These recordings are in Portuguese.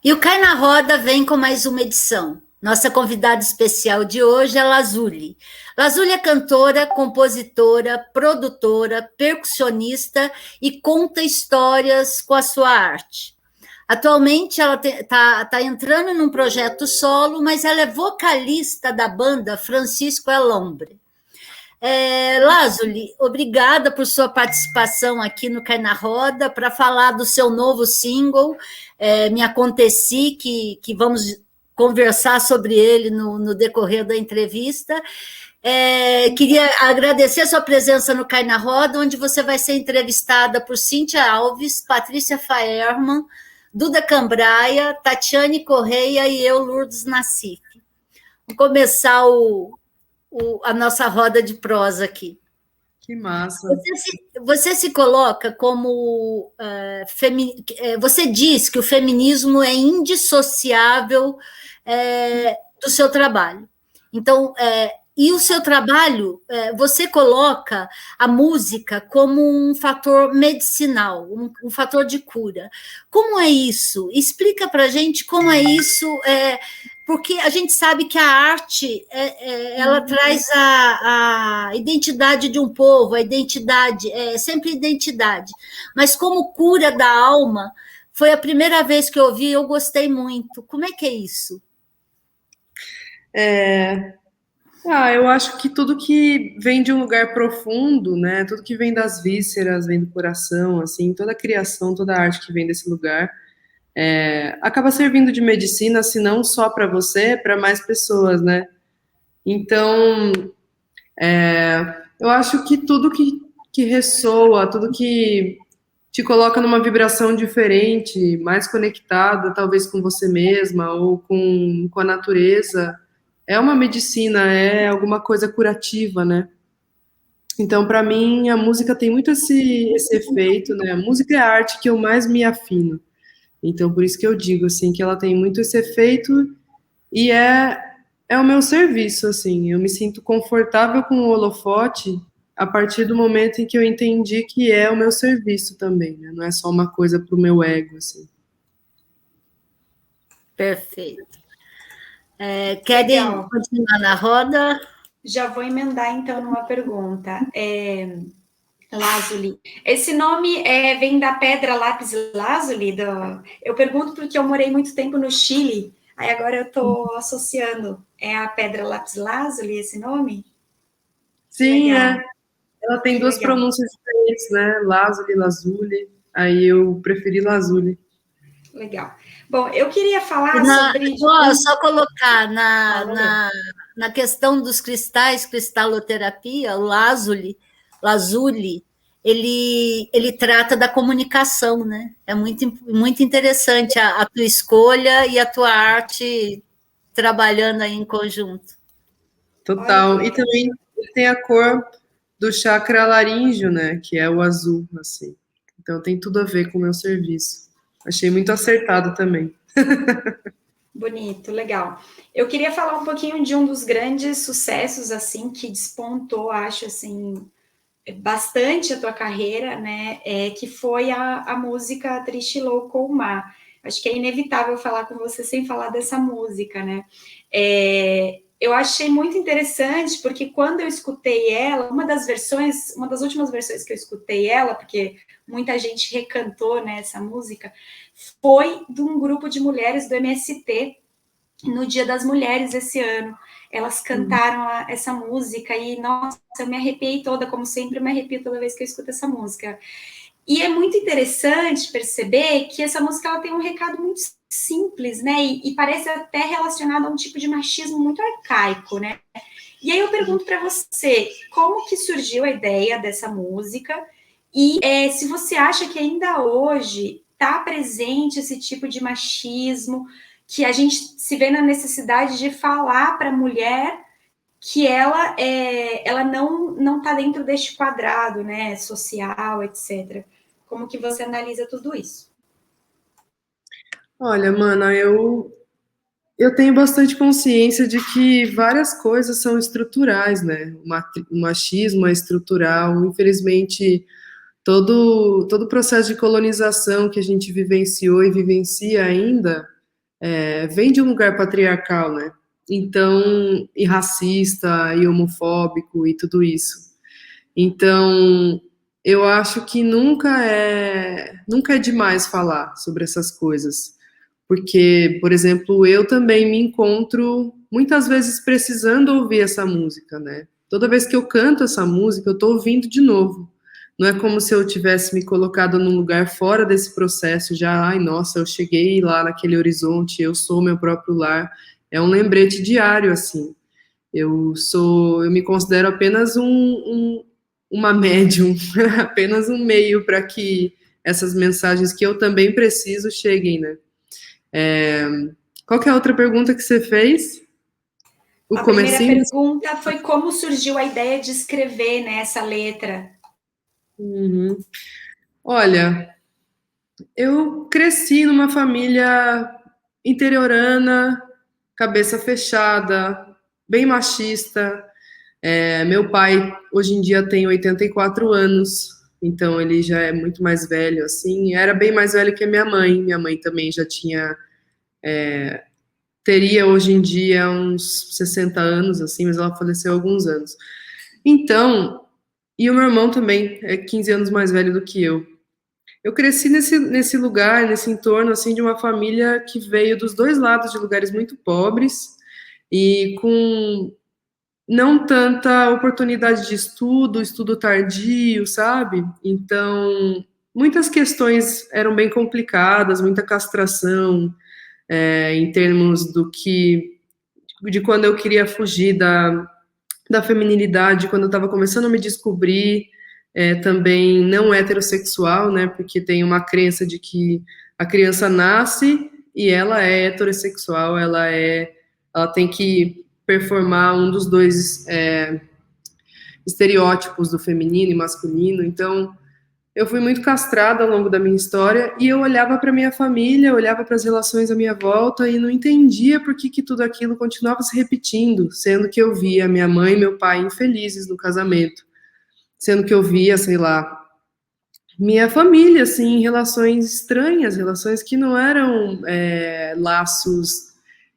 E o Cai na Roda vem com mais uma edição. Nossa convidada especial de hoje é Lazuli. Lazuli é cantora, compositora, produtora, percussionista e conta histórias com a sua arte. Atualmente ela está entrando num projeto solo, mas ela é vocalista da banda Francisco Elombre. Lazuli, obrigada por sua participação aqui no Cai na Roda para falar do seu novo single, Me Aconteci, que vamos conversar sobre ele no decorrer da entrevista. Queria agradecer a sua presença no Cai na Roda, onde você vai ser entrevistada por Cíntia Alves, Patrícia Faerman, Duda Cambraia, Tatiane Correia e eu, Lourdes Nassif. Vamos começar a nossa roda de prosa aqui. Que massa. Você se coloca como... você diz que o feminismo é indissociável do seu trabalho. Então, e o seu trabalho, você coloca a música como um fator medicinal, um fator de cura. Como é isso? Explica para a gente como é isso... porque a gente sabe que a arte ela traz a identidade de um povo, a identidade, sempre identidade. Mas como cura da alma, foi a primeira vez que eu ouvi e eu gostei muito. Como é que é isso? Eu acho que tudo que vem de um lugar profundo, né? Tudo que vem das vísceras, vem do coração, assim, toda a criação, toda a arte que vem desse lugar, acaba servindo de medicina, se não só para você, para mais pessoas, né? Então, eu acho que tudo que ressoa, tudo que te coloca numa vibração diferente, mais conectada, talvez com você mesma ou com a natureza, é uma medicina, é alguma coisa curativa, né? Então, para mim, a música tem muito esse efeito, né? A música é a arte que eu mais me afino. Então, por isso que eu digo, assim, que ela tem muito esse efeito e é o meu serviço, assim. Eu me sinto confortável com o holofote a partir do momento em que eu entendi que é o meu serviço também, né? Não é só uma coisa para o meu ego, assim. Perfeito. Querem continuar na roda? Já vou emendar, então, numa pergunta. Lazuli. Esse nome vem da pedra lápis lazuli? Eu pergunto porque eu morei muito tempo no Chile, aí agora eu estou associando. É a pedra lápis lazuli esse nome? Sim, ela tem duas pronúncias diferentes, né? Lazuli, Lazuli. Aí eu preferi Lazuli. Legal. Bom, eu queria falar sobre... Só colocar na questão dos cristais, cristaloterapia, o Lazuli, ele trata da comunicação, né? É muito interessante a tua escolha e a tua arte trabalhando aí em conjunto. Total. E também tem a cor do chakra laríngeo, né? Que é o azul, assim. Então tem tudo a ver com o meu serviço. Achei muito acertado também. Bonito, legal. Eu queria falar um pouquinho de um dos grandes sucessos, assim, que despontou, acho, assim, bastante a tua carreira, né? Que foi a música Triste, Louco ou Má. Acho que é inevitável falar com você sem falar dessa música, né? Eu achei muito interessante, porque quando eu escutei ela, uma das últimas versões que eu escutei ela, porque muita gente recantou, né, essa música, foi de um grupo de mulheres do MST, no Dia das Mulheres esse ano. Elas cantaram essa música e, nossa, eu me arrepiei toda, como sempre eu me arrepio toda vez que eu escuto essa música. E é muito interessante perceber que essa música ela tem um recado muito simples, né? E parece até relacionado a um tipo de machismo muito arcaico, né? E aí eu pergunto para você, como que surgiu a ideia dessa música? E se você acha que ainda hoje está presente esse tipo de machismo, que a gente se vê na necessidade de falar para a mulher que ela não está dentro deste quadrado, né, social, etc. Como que você analisa tudo isso? Olha, mana, eu tenho bastante consciência de que várias coisas são estruturais, né? O machismo é estrutural. Infelizmente, todo o processo de colonização que a gente vivenciou e vivencia ainda vem de um lugar patriarcal, né? Então, e racista, e homofóbico, e tudo isso. Então, eu acho que nunca é demais falar sobre essas coisas. Porque, por exemplo, eu também me encontro muitas vezes precisando ouvir essa música, né? Toda vez que eu canto essa música, eu tô ouvindo de novo. Não é como se eu tivesse me colocado num lugar fora desse processo, já, ai, nossa, eu cheguei lá naquele horizonte, eu sou meu próprio lar. É um lembrete diário, assim. Eu me considero apenas uma médium, apenas um meio para que essas mensagens que eu também preciso cheguem, né? Qual que é a outra pergunta que você fez? A primeira pergunta foi como surgiu a ideia de escrever, né, essa letra. Uhum. Olha, eu cresci numa família interiorana, cabeça fechada, bem machista. Meu pai, hoje em dia, tem 84 anos, então ele já é muito mais velho, assim. Era bem mais velho que a minha mãe. Minha mãe também já teria hoje em dia uns 60 anos, assim, mas ela faleceu há alguns anos. Então, e o meu irmão também é 15 anos mais velho do que eu. Eu cresci nesse lugar, nesse entorno, assim, de uma família que veio dos dois lados de lugares muito pobres e com não tanta oportunidade de estudo tardio, sabe? Então, muitas questões eram bem complicadas, muita castração, em termos de quando eu queria fugir da feminilidade, quando eu estava começando a me descobrir, também não heterossexual, né? Porque tem uma crença de que a criança nasce e ela é heterossexual, ela tem que performar um dos dois estereótipos do feminino e masculino. Então, eu fui muito castrada ao longo da minha história e eu olhava para minha família, olhava para as relações à minha volta e não entendia por que tudo aquilo continuava se repetindo, sendo que eu via minha mãe e meu pai infelizes no casamento, sendo que eu via, sei lá, minha família, assim, em relações estranhas, relações que não eram laços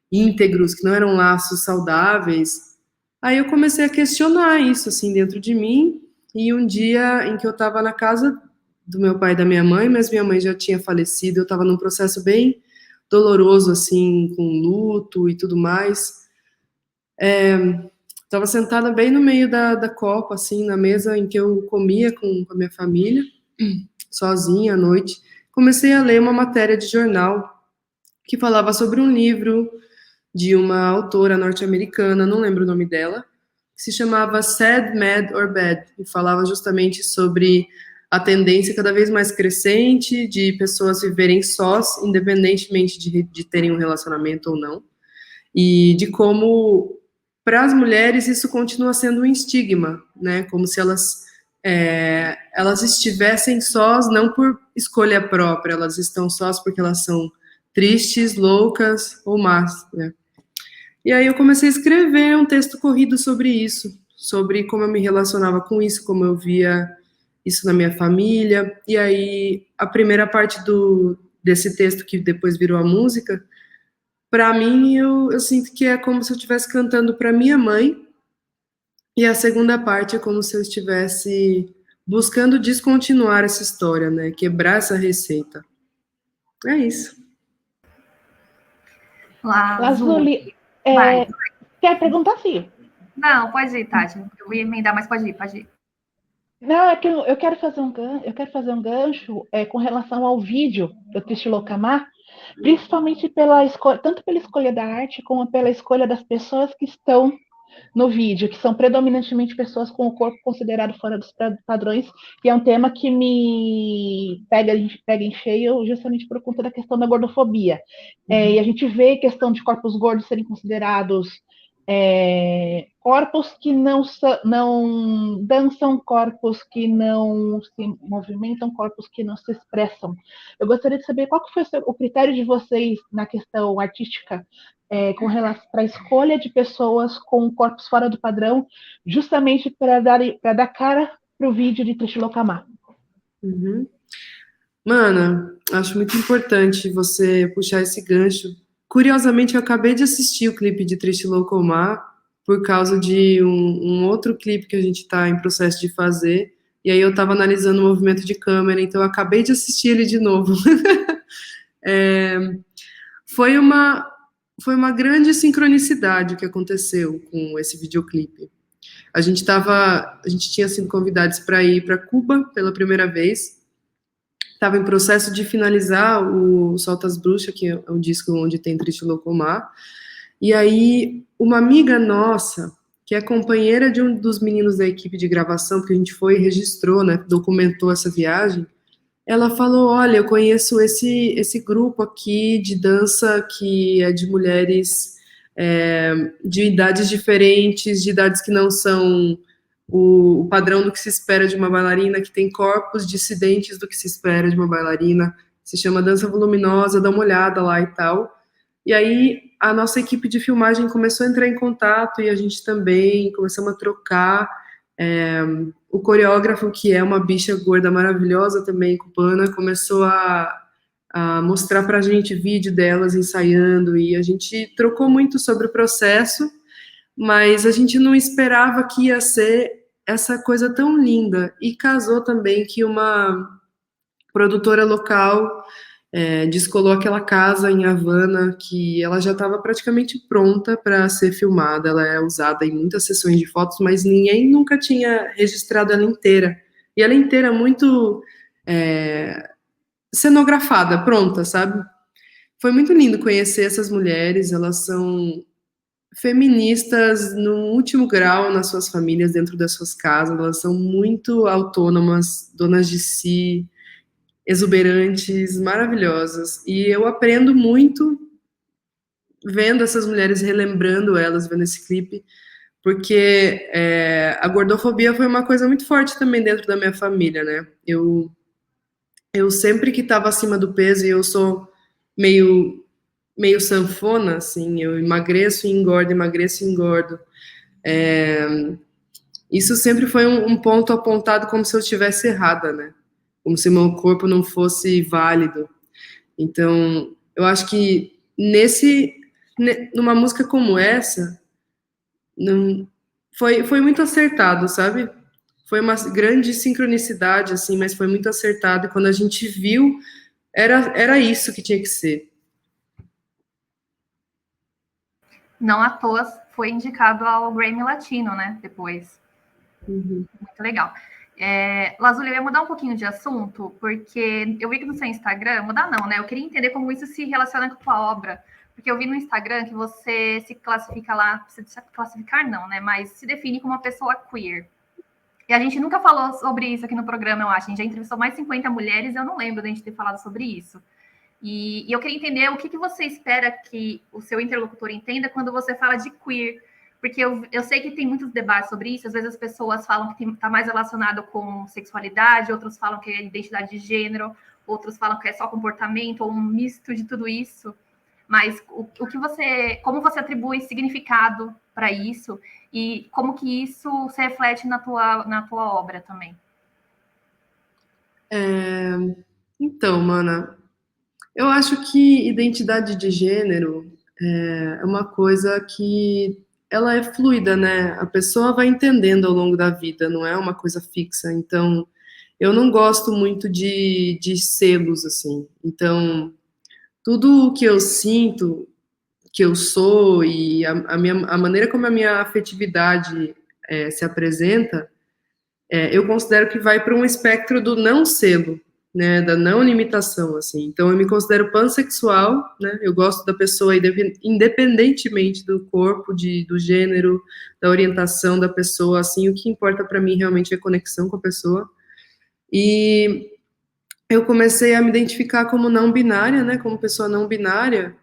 íntegros, que não eram laços saudáveis. Aí eu comecei a questionar isso, assim, dentro de mim, e um dia em que eu estava na casa do meu pai e da minha mãe, mas minha mãe já tinha falecido, eu estava num processo bem doloroso, assim, com luto e tudo mais. Estava sentada bem no meio da copa, assim, na mesa em que eu comia com a minha família, sozinha à noite. Comecei a ler uma matéria de jornal que falava sobre um livro de uma autora norte-americana, não lembro o nome dela, que se chamava Sad, Mad or Bad, e falava justamente sobre a tendência cada vez mais crescente de pessoas viverem sós, independentemente de terem um relacionamento ou não, e de como, para as mulheres, isso continua sendo um estigma, né? Como se elas estivessem sós não por escolha própria, elas estão sós porque elas são tristes, loucas ou más, né? E aí eu comecei a escrever um texto corrido sobre isso, sobre como eu me relacionava com isso, como eu via isso na minha família. E aí a primeira parte desse texto, que depois virou a música, para mim eu sinto que é como se eu estivesse cantando para minha mãe, e a segunda parte é como se eu estivesse buscando descontinuar essa história, né? Quebrar essa receita. É isso. Lazuli, quer perguntar, Fih? Não, pode ir, Tati. Eu ia emendar, mas pode ir. Não, é que eu quero fazer um gancho com relação ao vídeo do Triste Loucamar, principalmente tanto pela escolha da arte, como pela escolha das pessoas que estão no vídeo, que são predominantemente pessoas com o corpo considerado fora dos padrões, e é um tema que me pega em cheio justamente por conta da questão da gordofobia. E a gente vê a questão de corpos gordos serem considerados corpos que não dançam, corpos que não se movimentam, corpos que não se expressam. Eu gostaria de saber qual que foi o critério de vocês na questão artística com relação à escolha de pessoas com corpos fora do padrão, justamente para dar cara para o vídeo de Triste Loucamar. Uhum. Mana, acho muito importante você puxar esse gancho curiosamente, eu acabei de assistir o clipe de Triste Loucomar por causa de um outro clipe que a gente está em processo de fazer, e aí eu estava analisando o movimento de câmera, então eu acabei de assistir ele de novo. É, foi uma grande sincronicidade que aconteceu com esse videoclipe. A gente tinha sido convidados para ir para Cuba pela primeira vez, estava em processo de finalizar o Solta as Bruxas, que é o disco onde tem Triste Loucomar, e aí uma amiga nossa, que é companheira de um dos meninos da equipe de gravação, porque a gente foi e registrou, né, documentou essa viagem, ela falou, olha, eu conheço esse grupo aqui de dança que é de mulheres de idades diferentes, de idades que não são o padrão do que se espera de uma bailarina, que tem corpos dissidentes do que se espera de uma bailarina, se chama Dança Voluminosa, dá uma olhada lá e tal. E aí a nossa equipe de filmagem começou a entrar em contato e a gente também começamos a trocar. O coreógrafo, que é uma bicha gorda maravilhosa também, cubana, começou a mostrar pra gente vídeo delas ensaiando, e a gente trocou muito sobre o processo, mas a gente não esperava que ia ser essa coisa tão linda, e casou também que uma produtora local descolou aquela casa em Havana, que ela já estava praticamente pronta para ser filmada, ela é usada em muitas sessões de fotos, mas ninguém nunca tinha registrado ela inteira, e ela inteira muito cenografada, pronta, sabe? Foi muito lindo conhecer essas mulheres, elas são feministas no último grau nas suas famílias, dentro das suas casas, elas são muito autônomas, donas de si, exuberantes, maravilhosas, e eu aprendo muito vendo essas mulheres, relembrando elas, vendo esse clipe, porque a gordofobia foi uma coisa muito forte também dentro da minha família, né? Eu sempre que estava acima do peso, e eu sou meio sanfona, assim, eu emagreço e engordo, emagreço e engordo. Isso sempre foi um ponto apontado como se eu estivesse errada, né? Como se meu corpo não fosse válido. Então, eu acho que numa música como essa, foi muito acertado, sabe? Foi uma grande sincronicidade, assim, mas foi muito acertado, e quando a gente viu, era isso que tinha que ser. Não à toa foi indicado ao Grammy Latino, né? Depois. Uhum. Muito legal. Lazuli, eu ia mudar um pouquinho de assunto, porque eu vi que no seu Instagram, mudar não, né? Eu queria entender como isso se relaciona com a tua obra, porque eu vi no Instagram que você se classifica lá, se classificar não, né? Mas se define como uma pessoa queer. E a gente nunca falou sobre isso aqui no programa, eu acho. A gente já entrevistou mais de 50 mulheres, eu não lembro de a gente ter falado sobre isso. E eu queria entender o que você espera que o seu interlocutor entenda quando você fala de queer, porque eu sei que tem muitos debates sobre isso, às vezes as pessoas falam que está mais relacionado com sexualidade, outros falam que é identidade de gênero, outros falam que é só comportamento, ou um misto de tudo isso, mas como você atribui significado para isso, e como que isso se reflete na tua obra também? Então, mana, eu acho que identidade de gênero é uma coisa que ela é fluida, né? A pessoa vai entendendo ao longo da vida, não é uma coisa fixa. Então, eu não gosto muito de selos, assim. Então, tudo o que eu sinto, que eu sou, e a maneira como a minha afetividade se apresenta, eu considero que vai para um espectro do não selo, né, da não limitação, assim. Então, eu me considero pansexual, né, eu gosto da pessoa independentemente do corpo, do gênero, da orientação da pessoa, assim, o que importa para mim realmente é a conexão com a pessoa. E eu comecei a me identificar como não binária, né, como pessoa não binária,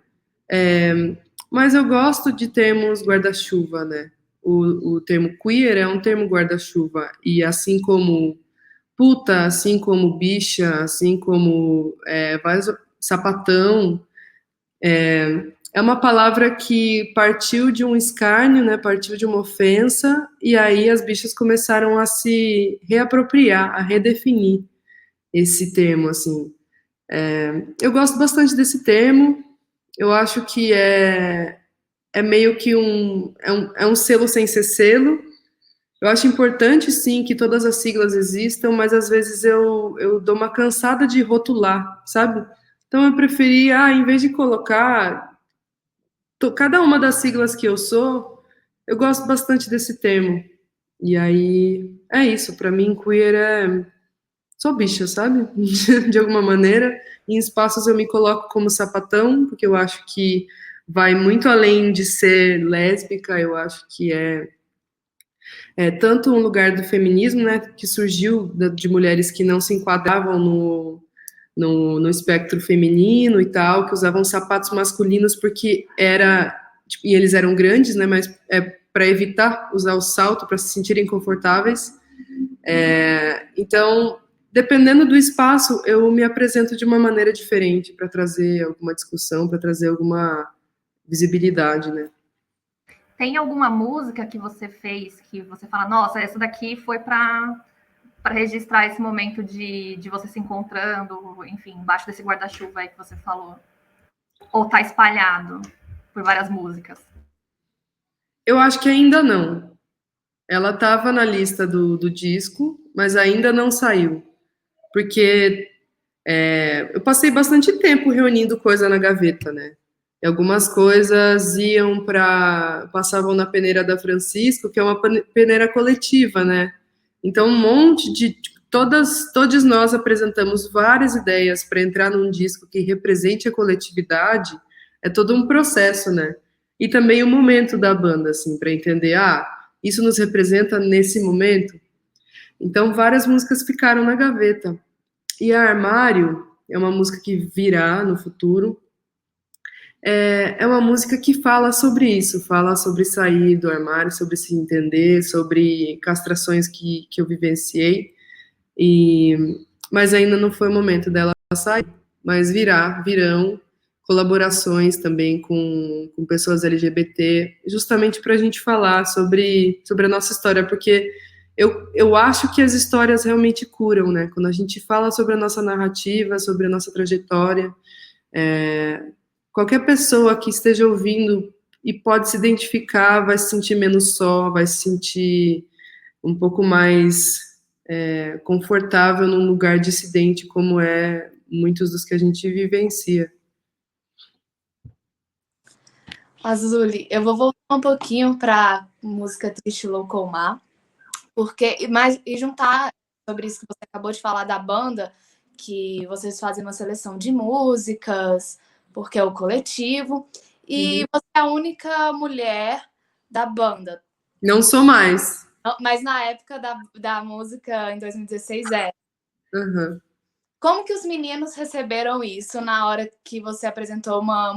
mas eu gosto de termos guarda-chuva, né, o termo queer é um termo guarda-chuva, e assim como puta, assim como bicha, assim como sapatão, é uma palavra que partiu de um escárnio, né, partiu de uma ofensa, e aí as bichas começaram a se reapropriar, a redefinir esse termo, assim. Eu gosto bastante desse termo, eu acho que é meio que é um selo sem ser selo. Eu acho importante, sim, que todas as siglas existam, mas às vezes eu dou uma cansada de rotular, sabe? Então eu preferi, em vez de colocar cada uma das siglas que eu sou, eu gosto bastante desse termo. E aí, é isso, para mim, queer sou bicha, sabe? De alguma maneira. Em espaços eu me coloco como sapatão, porque eu acho que vai muito além de ser lésbica, eu acho que é tanto um lugar do feminismo, né, que surgiu de mulheres que não se enquadravam no espectro feminino e tal, que usavam sapatos masculinos porque tipo, e eles eram grandes, né, mas para evitar usar o salto, para se sentirem confortáveis. Então, dependendo do espaço, eu me apresento de uma maneira diferente para trazer alguma discussão, para trazer alguma visibilidade, né? Tem alguma música que você fez que você fala, nossa, essa daqui foi para registrar esse momento de você se encontrando, enfim, embaixo desse guarda-chuva aí que você falou? Ou tá espalhado por várias músicas? Eu acho que ainda não. Ela estava na lista do disco, mas ainda não saiu. Porque eu passei bastante tempo reunindo coisa na gaveta, né? E algumas coisas passavam na peneira da Francisco, que é uma peneira coletiva, né? Então, um monte de. Tipo, todos nós apresentamos várias ideias para entrar num disco que represente a coletividade, é todo um processo, né? E também o momento da banda, assim, para entender, isso nos representa nesse momento. Então, várias músicas ficaram na gaveta. E a Armário é uma música que virá no futuro. É uma música que fala sobre isso, fala sobre sair do armário, sobre se entender, sobre castrações que eu vivenciei. Mas ainda não foi o momento dela sair. Mas virão colaborações também com pessoas LGBT, justamente para a gente falar sobre a nossa história, porque eu acho que as histórias realmente curam, né? Quando a gente fala sobre a nossa narrativa, sobre a nossa trajetória, qualquer pessoa que esteja ouvindo e pode se identificar vai se sentir menos só, vai se sentir um pouco mais confortável num lugar dissidente, como muitos dos que a gente vivencia. Azuli, eu vou voltar um pouquinho para a música Triste Louco Mar, e juntar sobre isso que você acabou de falar da banda, que vocês fazem uma seleção de músicas, porque é o coletivo, e você é a única mulher da banda. Não sou mais. Mas na época da música, em 2016, é. Uhum. Como que os meninos receberam isso na hora que você apresentou uma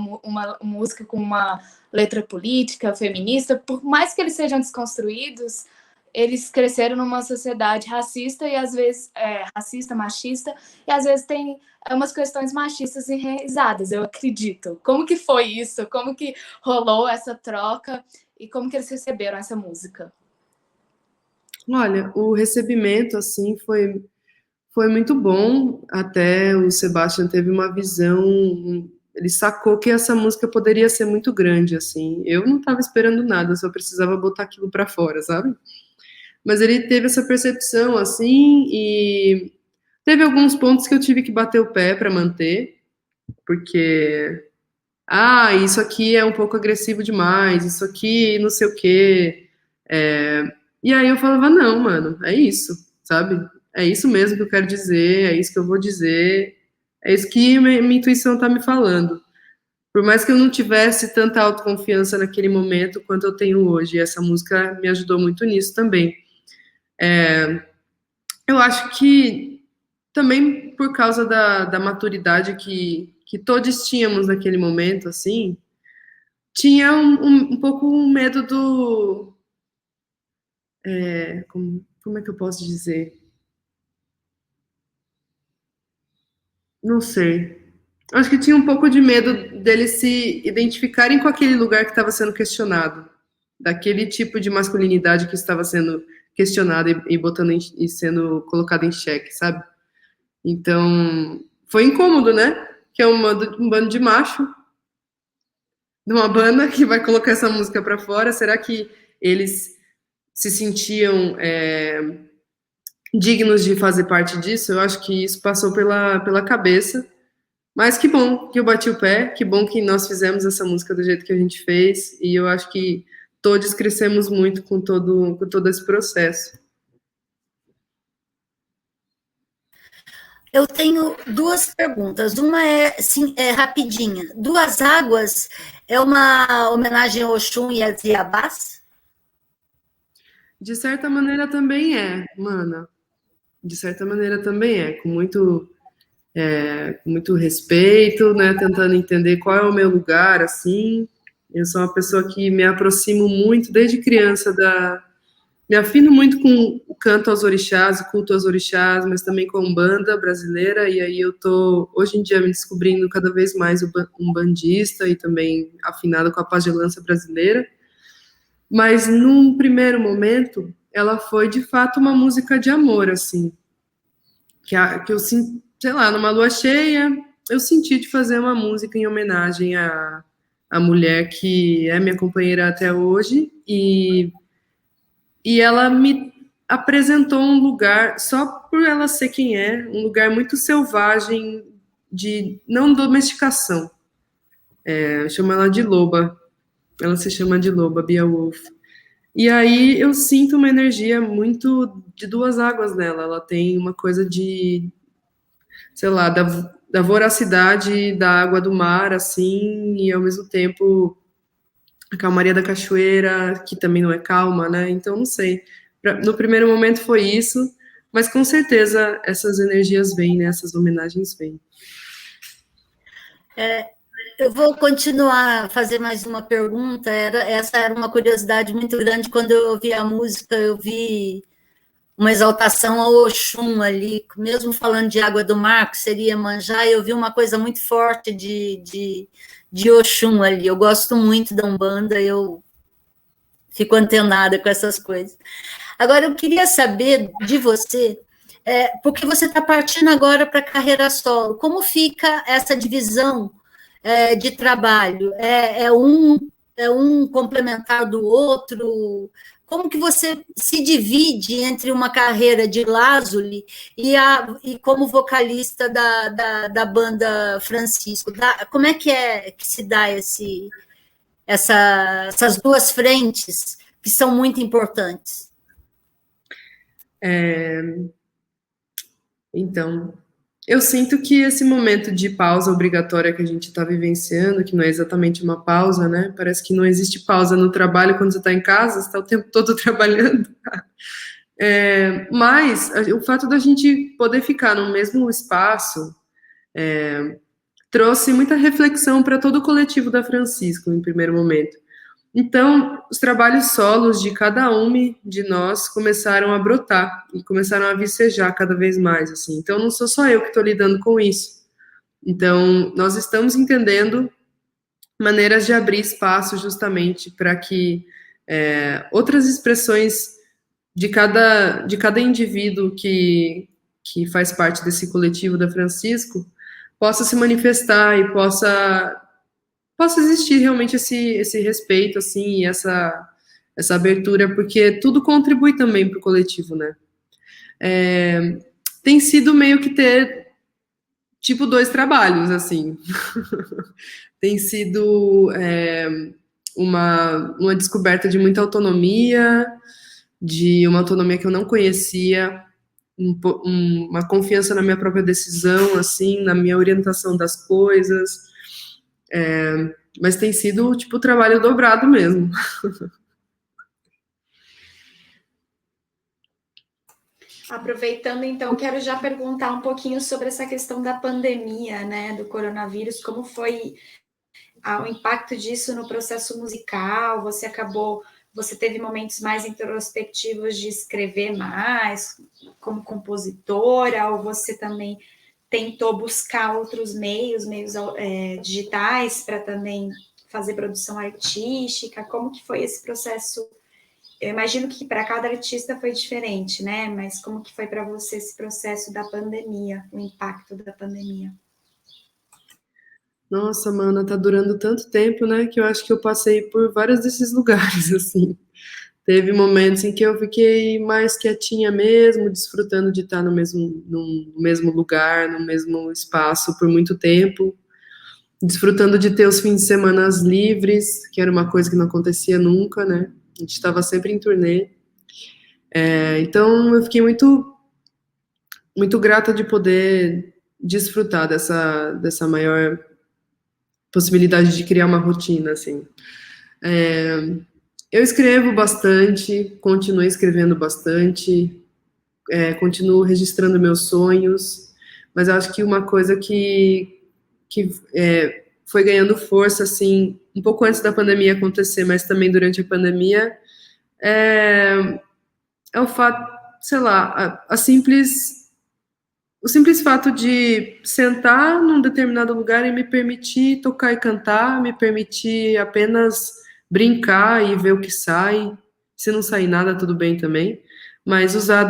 música com uma letra política, feminista? Por mais que eles sejam desconstruídos, eles cresceram numa sociedade racista e às vezes racista, machista, e às vezes tem umas questões machistas enraizadas, eu acredito. Como que foi isso? Como que rolou essa troca e como que eles receberam essa música? Olha, o recebimento, assim, foi muito bom. Até o Sebastian teve uma visão, ele sacou que essa música poderia ser muito grande, assim. Eu não estava esperando nada, só precisava botar aquilo para fora, sabe? Mas ele teve essa percepção, assim, e teve alguns pontos que eu tive que bater o pé para manter, porque isso aqui é um pouco agressivo demais, isso aqui não sei o quê. E aí eu falava, não, mano, é isso, sabe? É isso mesmo que eu quero dizer, é isso que eu vou dizer, é isso que minha intuição tá me falando. Por mais que eu não tivesse tanta autoconfiança naquele momento quanto eu tenho hoje, essa música me ajudou muito nisso também. Eu acho que também por causa da maturidade que todos tínhamos naquele momento, assim, tinha um pouco um medo do... como é que eu posso dizer? Não sei. Acho que tinha um pouco de medo deles se identificarem com aquele lugar que estava sendo questionado, daquele tipo de masculinidade que estava sendo questionada e sendo colocada em xeque, sabe? Então, foi incômodo, né? Que é um bando de macho de uma banda que vai colocar essa música para fora? Será que eles se sentiam dignos de fazer parte disso? Eu acho que isso passou pela cabeça. Mas que bom que eu bati o pé, que bom que nós fizemos essa música do jeito que a gente fez, e eu acho que todos crescemos muito com todo esse processo. Eu tenho duas perguntas. Uma é rapidinha. Duas Águas é uma homenagem ao Oxum e às Iabás? De certa maneira também é, mana. De certa maneira também é, com muito respeito, né? Tentando entender qual é o meu lugar, assim. Eu sou uma pessoa que me aproximo muito, desde criança, me afino muito com o canto aos orixás, o culto aos orixás, mas também com a Umbanda brasileira, e aí eu tô, hoje em dia, me descobrindo cada vez mais umbandista e também afinado com a pagelança brasileira. Mas, num primeiro momento, ela foi, de fato, uma música de amor, assim, que eu sinto, sei lá, numa lua cheia, eu senti de fazer uma música em homenagem à mulher que é minha companheira até hoje, e ela me apresentou um lugar, só por ela ser quem é, um lugar muito selvagem, de não domesticação. Eu chamo ela de loba. Ela se chama de loba, Beowulf. E aí eu sinto uma energia muito de duas águas nela. Ela tem uma coisa de, sei lá, da voracidade da água do mar, assim, e ao mesmo tempo a calmaria da cachoeira, que também não é calma, né? Então, não sei. No primeiro momento foi isso, mas com certeza essas energias vêm, né? Essas homenagens vêm. Eu vou continuar a fazer mais uma pergunta. Essa era uma curiosidade muito grande. Quando eu ouvi a música, eu vi uma exaltação ao Oxum ali, mesmo falando de água do mar, que seria Manjá, eu vi uma coisa muito forte de Oxum ali. Eu gosto muito da Umbanda, eu fico antenada com essas coisas. Agora, eu queria saber de você, porque você está partindo agora para a carreira solo, como fica essa divisão de trabalho? É um complementar do outro? Como que você se divide entre uma carreira de Lazuli e como vocalista da banda Francisco? Como é que se dá essas duas frentes que são muito importantes? Então, eu sinto que esse momento de pausa obrigatória que a gente está vivenciando, que não é exatamente uma pausa, né? Parece que não existe pausa no trabalho quando você está em casa, você está o tempo todo trabalhando. Mas o fato da gente poder ficar no mesmo espaço trouxe muita reflexão para todo o coletivo da Francisco, em primeiro momento. Então, os trabalhos solos de cada um de nós começaram a brotar e começaram a vicejar cada vez mais, assim. Então, não sou só eu que estou lidando com isso. Então, nós estamos entendendo maneiras de abrir espaço justamente para que outras expressões de cada indivíduo que faz parte desse coletivo da Francisco possa se manifestar e possa existir realmente esse respeito, assim, e essa abertura, porque tudo contribui também para o coletivo, né? Tem sido meio que ter, tipo, dois trabalhos, assim. Tem sido uma descoberta de muita autonomia, de uma autonomia que eu não conhecia, uma confiança na minha própria decisão, assim, na minha orientação das coisas, mas tem sido, tipo, trabalho dobrado mesmo. Aproveitando, então, quero já perguntar um pouquinho sobre essa questão da pandemia, né, do coronavírus, como foi o impacto disso no processo musical? Você teve momentos mais introspectivos de escrever mais como compositora, ou você também tentou buscar outros meios digitais para também fazer produção artística? Como que foi esse processo? Eu imagino que para cada artista foi diferente, né? Mas como que foi para você esse processo da pandemia, o impacto da pandemia? Nossa, mana, tá durando tanto tempo, né, que eu acho que eu passei por vários desses lugares, assim. Teve momentos em que eu fiquei mais quietinha mesmo, desfrutando de estar no mesmo lugar, no mesmo espaço por muito tempo, desfrutando de ter os fins de semana livres, que era uma coisa que não acontecia nunca, né? A gente estava sempre em turnê. Então eu fiquei muito grata de poder desfrutar dessa maior possibilidade de criar uma rotina, assim. Eu escrevo bastante, continuo escrevendo bastante, continuo registrando meus sonhos, mas acho que uma coisa que foi ganhando força, assim, um pouco antes da pandemia acontecer, mas também durante a pandemia, é, é o fato, sei lá, o simples fato de sentar num determinado lugar e me permitir tocar e cantar, me permitir apenas brincar e ver o que sai. Se não sair nada, tudo bem também. Mas usar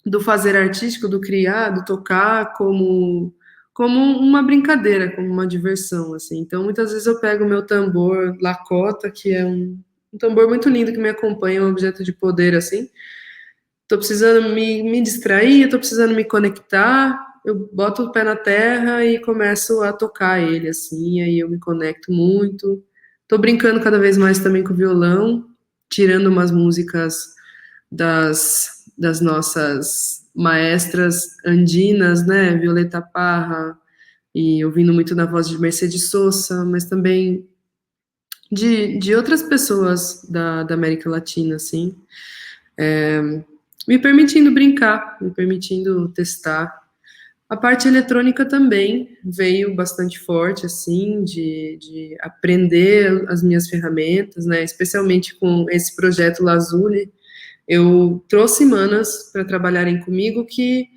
do fazer artístico, do criar, do tocar como uma brincadeira, como uma diversão, assim. Então, muitas vezes eu pego o meu tambor Lakota, que é um tambor muito lindo que me acompanha, um objeto de poder, assim. Tô precisando me distrair, tô precisando me conectar, eu boto o pé na terra e começo a tocar ele, assim, aí eu me conecto muito. Tô brincando cada vez mais também com o violão, tirando umas músicas das nossas maestras andinas, né, Violeta Parra, e ouvindo muito na voz de Mercedes Sosa, mas também de outras pessoas da América Latina, assim, me permitindo brincar, me permitindo testar. A parte eletrônica também veio bastante forte, assim, de aprender as minhas ferramentas, né, especialmente com esse projeto Lazuli. Eu trouxe manas para trabalharem comigo que,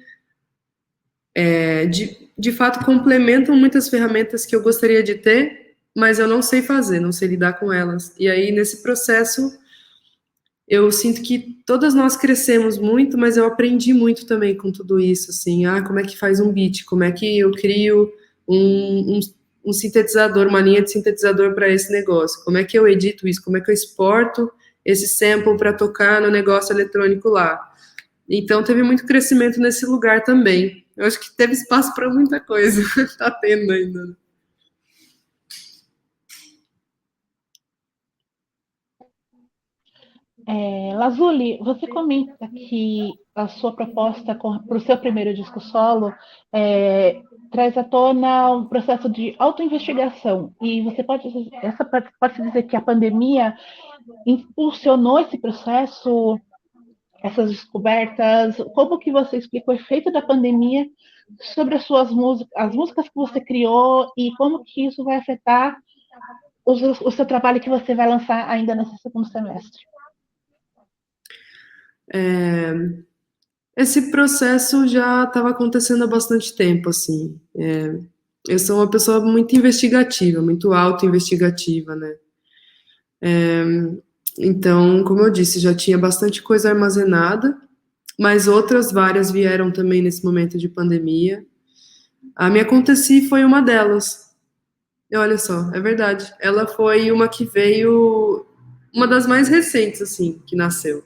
de fato, complementam muitas ferramentas que eu gostaria de ter, mas eu não sei fazer, não sei lidar com elas. E aí, nesse processo, eu sinto que todas nós crescemos muito, mas eu aprendi muito também com tudo isso, assim, como é que faz um beat, como é que eu crio um sintetizador, uma linha de sintetizador para esse negócio, como é que eu edito isso, como é que eu exporto esse sample para tocar no negócio eletrônico lá. Então, teve muito crescimento nesse lugar também. Eu acho que teve espaço para muita coisa, tá tendo ainda. Lazuli, você comenta que a sua proposta para o seu primeiro disco solo traz à tona um processo de autoinvestigação. E você pode dizer que a pandemia impulsionou esse processo, essas descobertas? Como que você explica o efeito da pandemia sobre as suas músicas, as músicas que você criou e como que isso vai afetar o seu trabalho que você vai lançar ainda nesse segundo semestre? Esse processo já estava acontecendo há bastante tempo, assim. Eu sou uma pessoa muito investigativa, muito auto-investigativa, né? Então, como eu disse, já tinha bastante coisa armazenada, mas outras várias vieram também nesse momento de pandemia. A Me Aconteci foi uma delas. E olha só, é verdade. Ela foi uma que veio, uma das mais recentes, assim, que nasceu.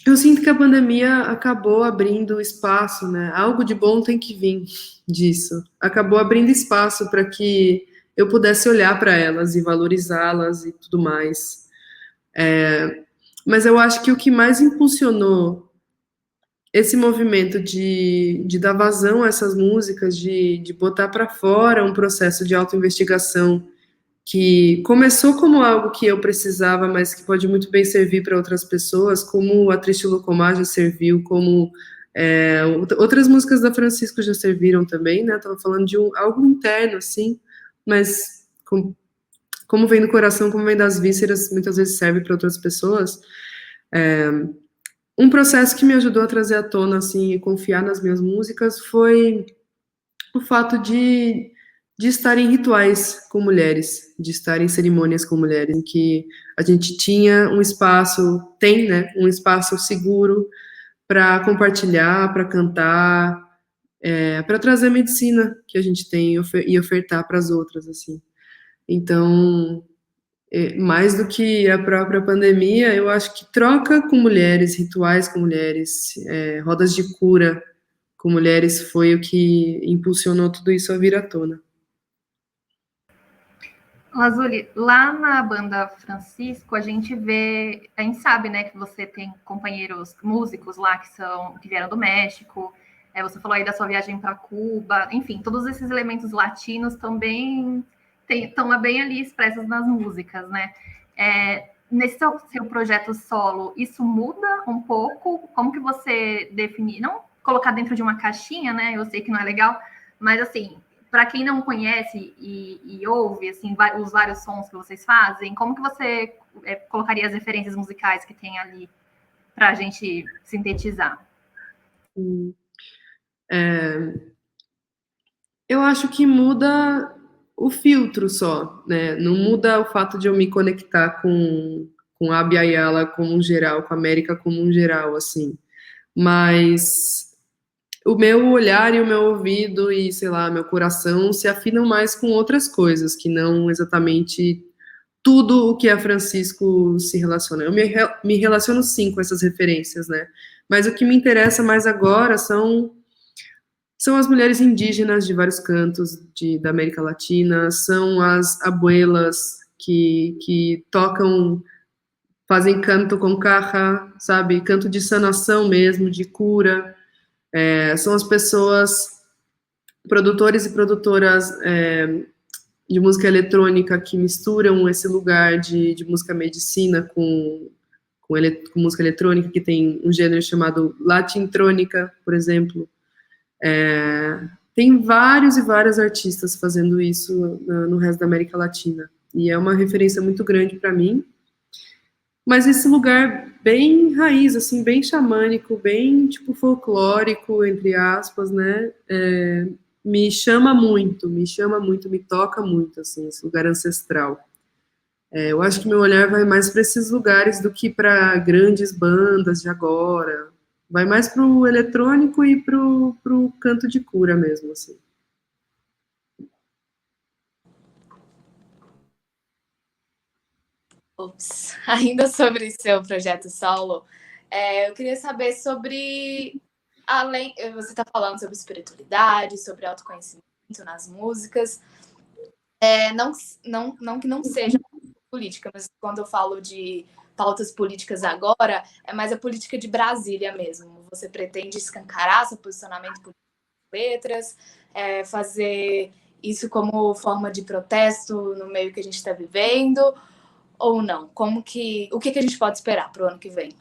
Eu sinto que a pandemia acabou abrindo espaço, né? Algo de bom tem que vir disso. Acabou abrindo espaço para que eu pudesse olhar para elas e valorizá-las e tudo mais. Mas eu acho que o que mais impulsionou esse movimento de dar vazão a essas músicas, de botar para fora um processo de autoinvestigação que começou como algo que eu precisava, mas que pode muito bem servir para outras pessoas, como a Triste Locomar já serviu, como outras músicas da Francisco já serviram também, né? Tava falando de algo interno, assim, mas como vem do coração, como vem das vísceras, muitas vezes serve para outras pessoas. Um processo que me ajudou a trazer à tona, assim, e confiar nas minhas músicas foi o fato de estar em rituais com mulheres, de estar em cerimônias com mulheres, em que a gente tinha um espaço, né, um espaço seguro para compartilhar, para cantar, para trazer a medicina que a gente tem e ofertar para as outras, assim. Então, mais do que a própria pandemia, eu acho que troca com mulheres, rituais com mulheres, rodas de cura com mulheres foi o que impulsionou tudo isso a vir à tona. Lazuli, lá na banda Francisco, a gente sabe, né, que você tem companheiros músicos lá que vieram do México, você falou aí da sua viagem para Cuba, enfim, todos esses elementos latinos também estão bem ali expressos nas músicas, né? Nesse seu projeto solo, isso muda um pouco? Como que você define, não colocar dentro de uma caixinha, né? Eu sei que não é legal, mas assim, para quem não conhece e ouve assim, os vários sons que vocês fazem, como que você colocaria as referências musicais que tem ali para a gente sintetizar? Eu acho que muda o filtro só, né? Não muda o fato de eu me conectar com a Abya Yala como um geral, com a América como um geral, assim. Mas o meu olhar e o meu ouvido e, sei lá, meu coração se afinam mais com outras coisas, que não exatamente tudo o que a Francisco se relaciona. Eu me relaciono sim com essas referências, né? Mas o que me interessa mais agora são as mulheres indígenas de vários cantos da América Latina, são as abuelas que tocam, fazem canto com caja, sabe? Canto de sanação mesmo, de cura. São as pessoas, produtores e produtoras de música eletrônica que misturam esse lugar de música medicina com música eletrônica, que tem um gênero chamado latintrônica, por exemplo. Tem vários e várias artistas fazendo isso no resto da América Latina. E é uma referência muito grande para mim. Mas esse lugar bem raiz, assim, bem xamânico, bem, tipo, folclórico, entre aspas, né? Me chama muito, me toca muito, assim, esse lugar ancestral. Eu acho que meu olhar vai mais para esses lugares do que para grandes bandas de agora. Vai mais pro eletrônico e pro canto de cura mesmo, assim. Ainda sobre seu projeto solo, eu queria saber sobre, você está falando sobre espiritualidade, sobre autoconhecimento nas músicas, não que não seja política, mas quando eu falo de pautas políticas agora, é mais a política de Brasília mesmo. Você pretende escancarar seu posicionamento político em letras, fazer isso como forma de protesto no meio que a gente está vivendo, ou não? O que a gente pode esperar para o ano que vem?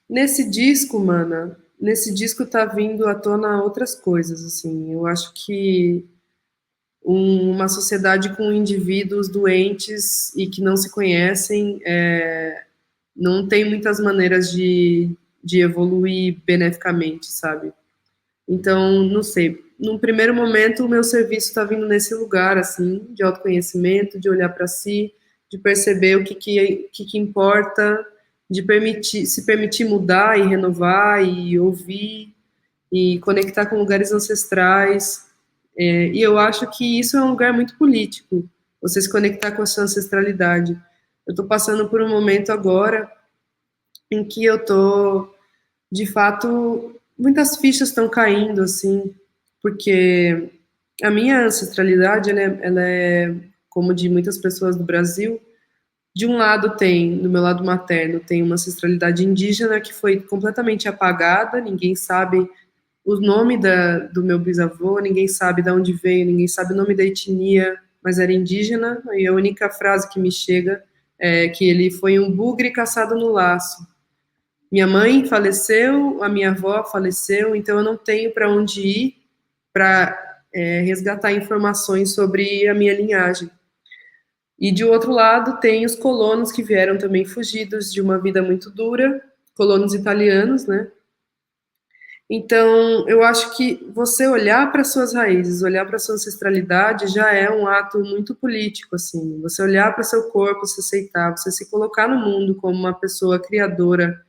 Nesse disco, mana, tá vindo à tona outras coisas, assim. Eu acho que uma sociedade com indivíduos doentes e que não se conhecem não tem muitas maneiras de evoluir beneficamente, sabe? Então, não sei. Num primeiro momento, o meu serviço está vindo nesse lugar, assim, de autoconhecimento, de olhar para si, de perceber o que importa, de se permitir mudar e renovar e ouvir e conectar com lugares ancestrais. E eu acho que isso é um lugar muito político, você se conectar com a sua ancestralidade. Eu estou passando por um momento agora em que eu estou, de fato, muitas fichas estão caindo, assim, porque a minha ancestralidade, ela é, como de muitas pessoas do Brasil, de um lado no meu lado materno, tem uma ancestralidade indígena que foi completamente apagada, ninguém sabe o nome do meu bisavô, ninguém sabe de onde veio, ninguém sabe o nome da etnia, mas era indígena, e a única frase que me chega é que ele foi um bugre caçado no laço. Minha mãe faleceu, a minha avó faleceu, então eu não tenho para onde ir para resgatar informações sobre a minha linhagem. E de outro lado tem os colonos que vieram também fugidos de uma vida muito dura, colonos italianos, né? Então, eu acho que você olhar para suas raízes, olhar para sua ancestralidade já é um ato muito político, assim. Você olhar para seu corpo, se aceitar, você se colocar no mundo como uma pessoa criadora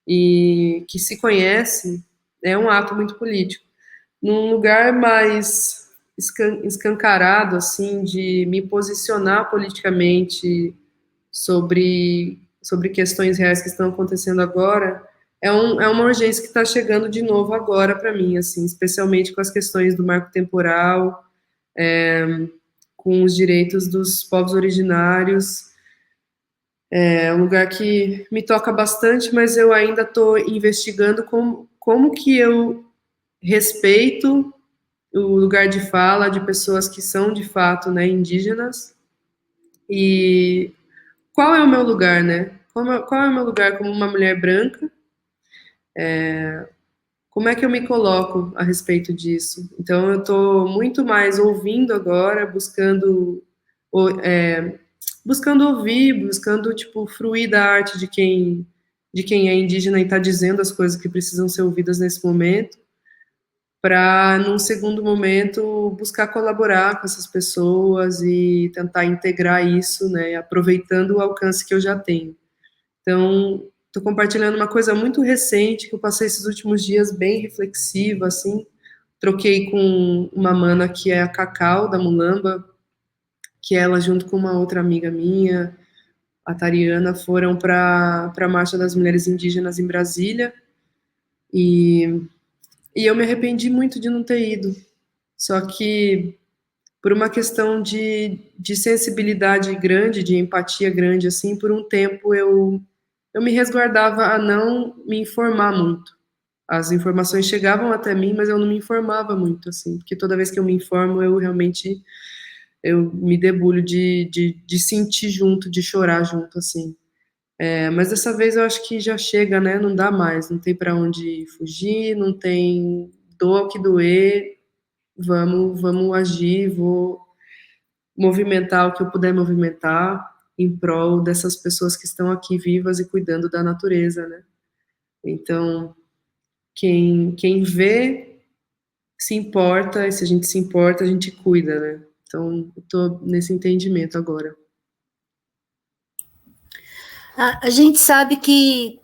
e que se conhece, é um ato muito político. Num lugar mais escancarado, assim, de me posicionar politicamente sobre questões reais que estão acontecendo agora, é uma urgência que está chegando de novo agora para mim, assim, especialmente com as questões do marco temporal, com os direitos dos povos originários. É um lugar que me toca bastante, mas eu ainda estou investigando como que eu respeito o lugar de fala de pessoas que são, de fato, né, indígenas, e qual é o meu lugar, né? Qual é o meu lugar como uma mulher branca? Como é que eu me coloco a respeito disso? Então, eu estou muito mais ouvindo agora, buscando ouvir, buscando, tipo, fruir da arte de quem é indígena e está dizendo as coisas que precisam ser ouvidas nesse momento, para, num segundo momento, buscar colaborar com essas pessoas e tentar integrar isso, né, aproveitando o alcance que eu já tenho. Então, estou compartilhando uma coisa muito recente que eu passei esses últimos dias bem reflexiva, assim. Troquei com uma mana que é a Cacau, da Mulamba, que ela, junto com uma outra amiga minha, a Tariana, foram para a Marcha das Mulheres Indígenas em Brasília. E eu me arrependi muito de não ter ido. Só que, por uma questão de sensibilidade grande, de empatia grande, assim, por um tempo eu me resguardava a não me informar muito. As informações chegavam até mim, mas eu não me informava muito, assim, porque toda vez que eu me informo, eu me debulho de sentir junto, de chorar junto, assim. Mas dessa vez eu acho que já chega, né? Não dá mais, não tem para onde fugir, não tem doa o que doer, vamos agir, vou movimentar o que eu puder movimentar em prol dessas pessoas que estão aqui vivas e cuidando da natureza, né? Então, quem vê se importa, e se a gente se importa, a gente cuida, né? Então, eu tô nesse entendimento agora. A gente sabe que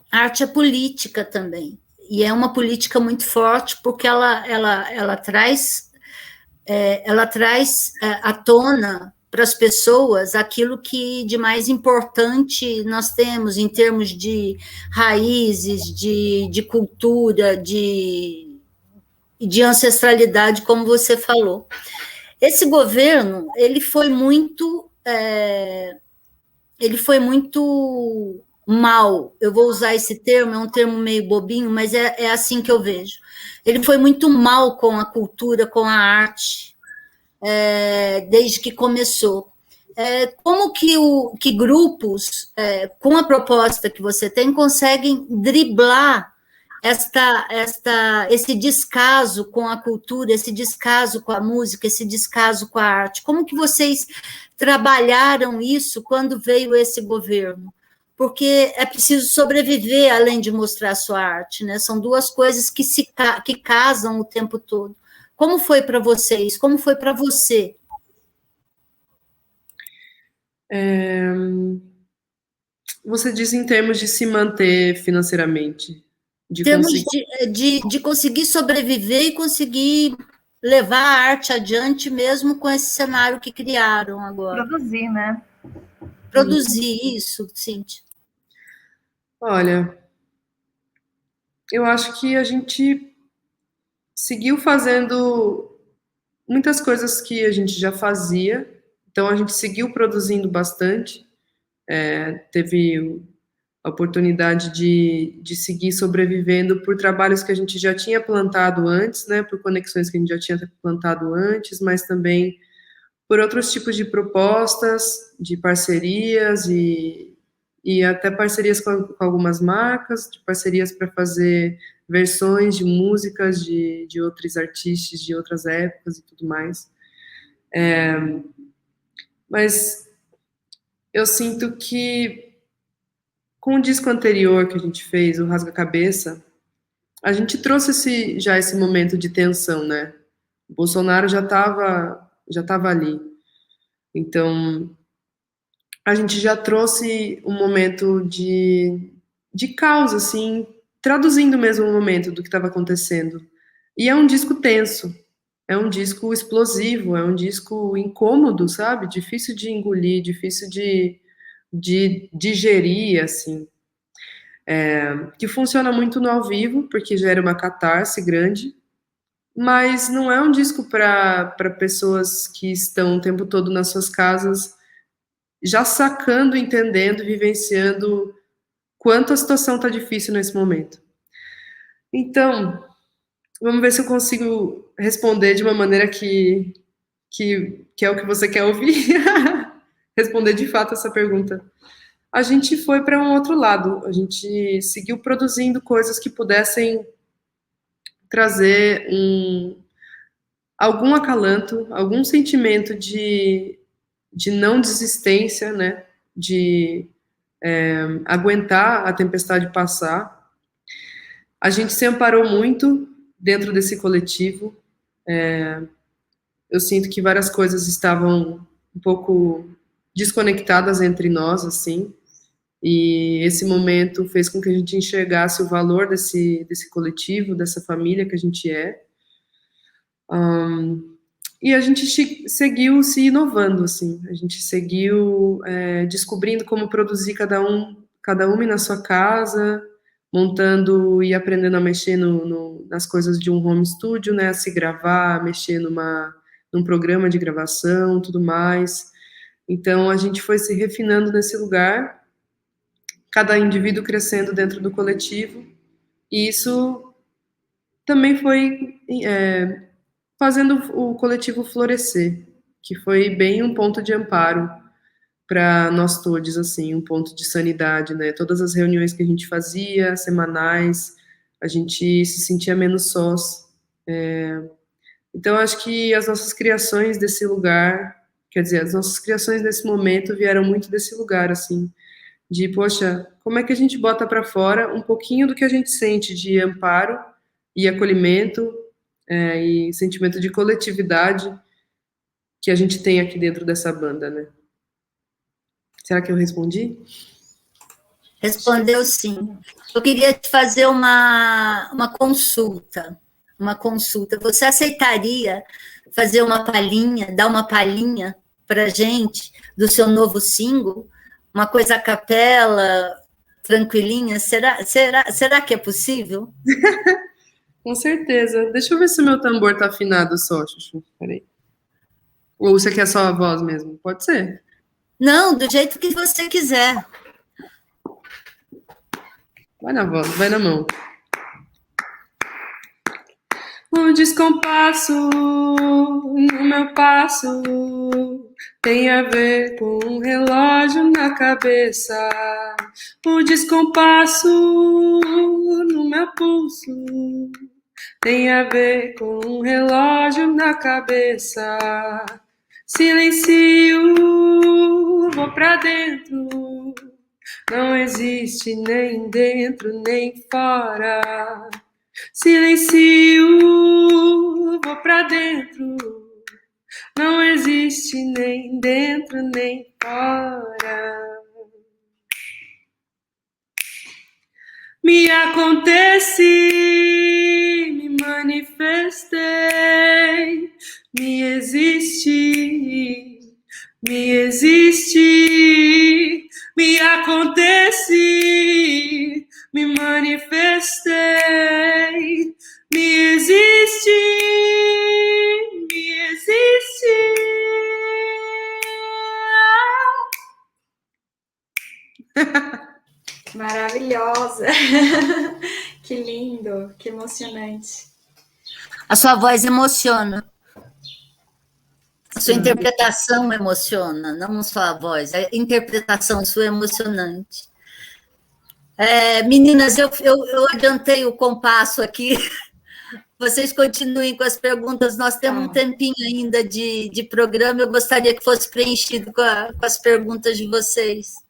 a arte é política também, e é uma política muito forte, porque ela traz à tona para as pessoas aquilo que de mais importante nós temos em termos de raízes, de cultura, de ancestralidade, como você falou. Esse governo, ele foi muito mal, eu vou usar esse termo, é um termo meio bobinho, mas é assim que eu vejo. Ele foi muito mal com a cultura, com a arte, desde que começou. Como que grupos, com a proposta que você tem, conseguem driblar esse descaso com a cultura, esse descaso com a música, esse descaso com a arte? Como que vocês trabalharam isso quando veio esse governo? Porque é preciso sobreviver além de mostrar a sua arte, né? São duas coisas que casam o tempo todo. Como foi para vocês? Como foi para você? Você diz em termos de se manter financeiramente, Em termos de conseguir sobreviver e conseguir levar a arte adiante mesmo com esse cenário que criaram agora. Produzir, né? Produzir isso, Cíntia. Olha, eu acho que a gente seguiu fazendo muitas coisas que a gente já fazia, então a gente seguiu produzindo bastante, teve a oportunidade de seguir sobrevivendo por trabalhos que a gente já tinha plantado antes, né, por conexões que a gente já tinha plantado antes, mas também por outros tipos de propostas, de parcerias e até parcerias com algumas marcas, de parcerias para fazer versões de músicas de outros artistas de outras épocas e tudo mais. Mas eu sinto que com o disco anterior que a gente fez, o Rasga Cabeça, a gente trouxe esse momento de tensão, né? O Bolsonaro já estava ali. Então, a gente já trouxe um momento de caos, assim, traduzindo mesmo o momento do que estava acontecendo. E é um disco tenso, é um disco explosivo, é um disco incômodo, sabe? Difícil de engolir, difícil de digerir, assim. Que funciona muito no ao vivo, porque gera uma catarse grande, mas não é um disco para pessoas que estão o tempo todo nas suas casas, já sacando, entendendo, vivenciando quanto a situação está difícil nesse momento. Então, vamos ver se eu consigo responder de uma maneira que é o que você quer ouvir. Responder de fato essa pergunta. A gente foi para um outro lado. A gente seguiu produzindo coisas que pudessem trazer algum acalanto, algum sentimento de não desistência, né? De aguentar a tempestade passar. A gente se amparou muito dentro desse coletivo. Eu sinto que várias coisas estavam um pouco desconectadas entre nós, assim, e esse momento fez com que a gente enxergasse o valor desse coletivo, dessa família que a gente é. E a gente seguiu se inovando, assim, a gente seguiu descobrindo como produzir cada uma na sua casa, montando e aprendendo a mexer nas coisas de um home studio, né, a se gravar, mexer num programa de gravação, tudo mais. Então, a gente foi se refinando nesse lugar, cada indivíduo crescendo dentro do coletivo, e isso também foi fazendo o coletivo florescer, que foi bem um ponto de amparo para nós todos, assim, um ponto de sanidade, né? Todas as reuniões que a gente fazia, semanais, a gente se sentia menos sós. Então, acho que as nossas criações desse lugar, quer dizer, as nossas criações nesse momento vieram muito desse lugar, assim, de, poxa, como é que a gente bota para fora um pouquinho do que a gente sente de amparo e acolhimento e sentimento de coletividade que a gente tem aqui dentro dessa banda, né? Será que eu respondi? Respondeu sim. Eu queria te fazer uma consulta. Você aceitaria fazer uma palhinha, dar uma palhinha para a gente do seu novo single? Uma coisa a capela, tranquilinha? Será que é possível? Com certeza. Deixa eu ver se o meu tambor tá afinado só, Chuchu. Peraí. Ou você quer só a voz mesmo? Pode ser. Não, do jeito que você quiser. Vai na voz, vai na mão. O descompasso no meu passo tem a ver com um relógio na cabeça. O descompasso no meu pulso tem a ver com um relógio na cabeça. Silencio, vou pra dentro. Não existe nem dentro nem fora. Silencio, vou pra dentro. Não existe nem dentro nem fora. Me aconteci, me manifestei, me existi, me aconteci, me manifestei, me existi, me existi. Maravilhosa. Que lindo, que emocionante. A sua voz emociona. A sua interpretação emociona, não só a voz. A interpretação sua é emocionante. Meninas, eu adiantei o compasso aqui. Vocês continuem com as perguntas. Nós temos um tempinho ainda de programa. Eu gostaria que fosse preenchido com as perguntas de vocês.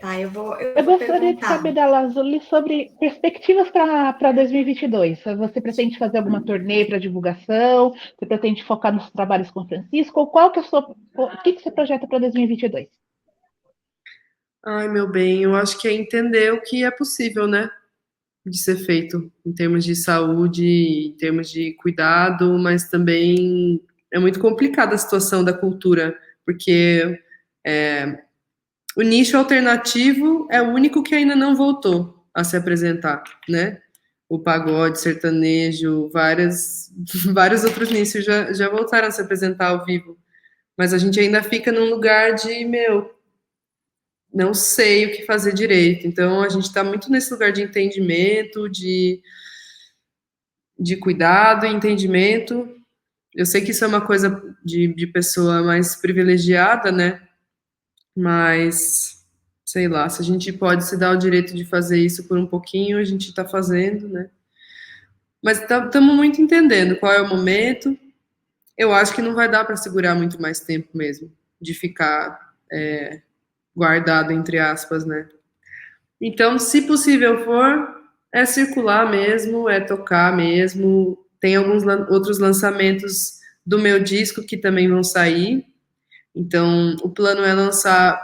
Tá, eu gostaria de saber da Lazuli sobre perspectivas para 2022. Você pretende fazer alguma turnê para divulgação? Você pretende focar nos trabalhos com o Francisco? Ou o que você projeta para 2022? Ai, meu bem, eu acho que é entender o que é possível, né? de ser feito em termos de saúde, em termos de cuidado, mas também é muito complicada a situação da cultura, porque o nicho alternativo é o único que ainda não voltou a se apresentar, né? O pagode, sertanejo, vários outros nichos já voltaram a se apresentar ao vivo, mas a gente ainda fica num lugar de, não sei o que fazer direito. Então, a gente está muito nesse lugar de entendimento, de cuidado e entendimento. Eu sei que isso é uma coisa de pessoa mais privilegiada, né? Mas, sei lá, se a gente pode se dar o direito de fazer isso por um pouquinho, a gente está fazendo, né? Mas estamos muito entendendo qual é o momento. Eu acho que não vai dar para segurar muito mais tempo mesmo, de ficar guardado, entre aspas, né? Então, se possível for, é circular mesmo, é tocar mesmo. Tem alguns outros lançamentos do meu disco que também vão sair. Então, o plano é lançar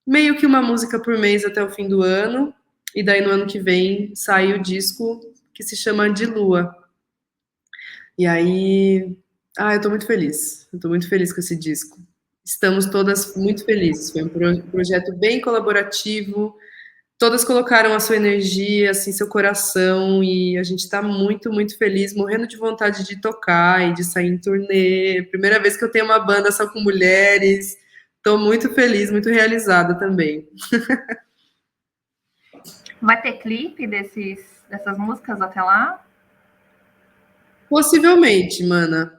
meio que uma música por mês até o fim do ano. E daí, no ano que vem, sai o disco que se chama De Lua. E aí... eu tô muito feliz. Eu tô muito feliz com esse disco. Estamos todas muito felizes. Foi um projeto bem colaborativo. Todas colocaram a sua energia, assim, seu coração, e a gente está muito, muito feliz, morrendo de vontade de tocar e de sair em turnê. Primeira vez que eu tenho uma banda só com mulheres. Estou muito feliz, muito realizada também. Vai ter clipe dessas músicas até lá? Possivelmente, mana.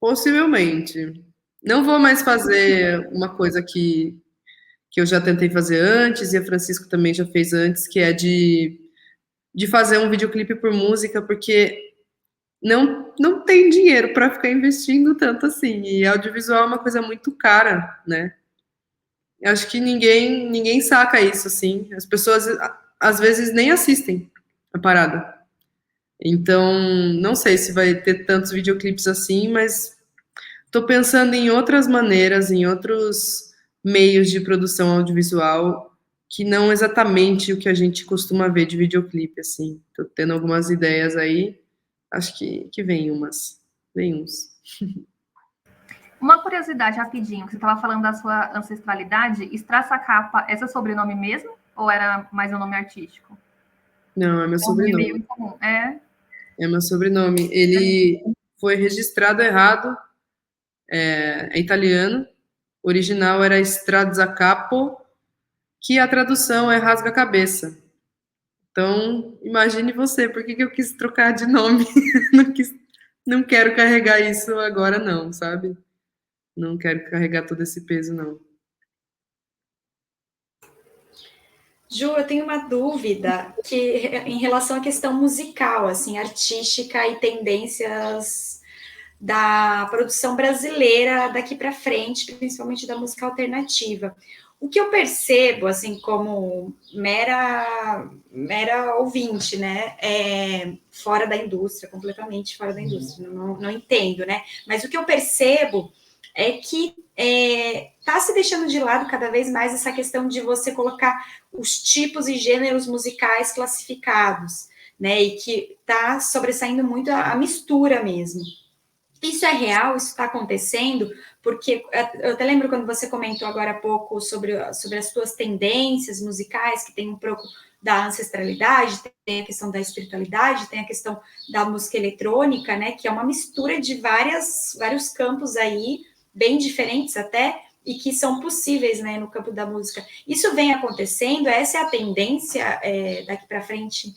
Possivelmente. Não vou mais fazer uma coisa que eu já tentei fazer antes, e a Francisco também já fez antes, que é de fazer um videoclipe por música, porque não tem dinheiro para ficar investindo tanto assim. E audiovisual é uma coisa muito cara, né? Eu acho que ninguém saca isso, assim. As pessoas, às vezes, nem assistem a parada. Então, não sei se vai ter tantos videoclipes assim, mas estou pensando em outras maneiras, em outros meios de produção audiovisual que não exatamente o que a gente costuma ver de videoclipe, assim. Tô tendo algumas ideias aí, acho que vem uns. Uma curiosidade rapidinho, você estava falando da sua ancestralidade, Straça Capa, é seu sobrenome mesmo? Ou era mais um nome artístico? Não, é meu sobrenome. Meio incomum. É meu sobrenome. Ele foi registrado errado, é italiano. O original era Strazzacapo, que a tradução é rasga-cabeça. Então, imagine você, por que eu quis trocar de nome? Não quero carregar isso agora não, sabe? Não quero carregar todo esse peso, não. Ju, eu tenho uma dúvida em relação à questão musical, assim, artística e tendências da produção brasileira daqui para frente, principalmente da música alternativa. O que eu percebo, assim, como mera ouvinte, né, fora da indústria, completamente fora da indústria, não entendo, né, mas o que eu percebo é que está se deixando de lado cada vez mais essa questão de você colocar os tipos e gêneros musicais classificados, né, e que está sobressaindo muito a mistura mesmo. Isso é real? Isso está acontecendo? Porque eu até lembro quando você comentou agora há pouco sobre as suas tendências musicais, que tem um pouco da ancestralidade, tem a questão da espiritualidade, tem a questão da música eletrônica, né, que é uma mistura de vários campos aí, bem diferentes até, e que são possíveis, né, no campo da música. Isso vem acontecendo? Essa é a tendência daqui para frente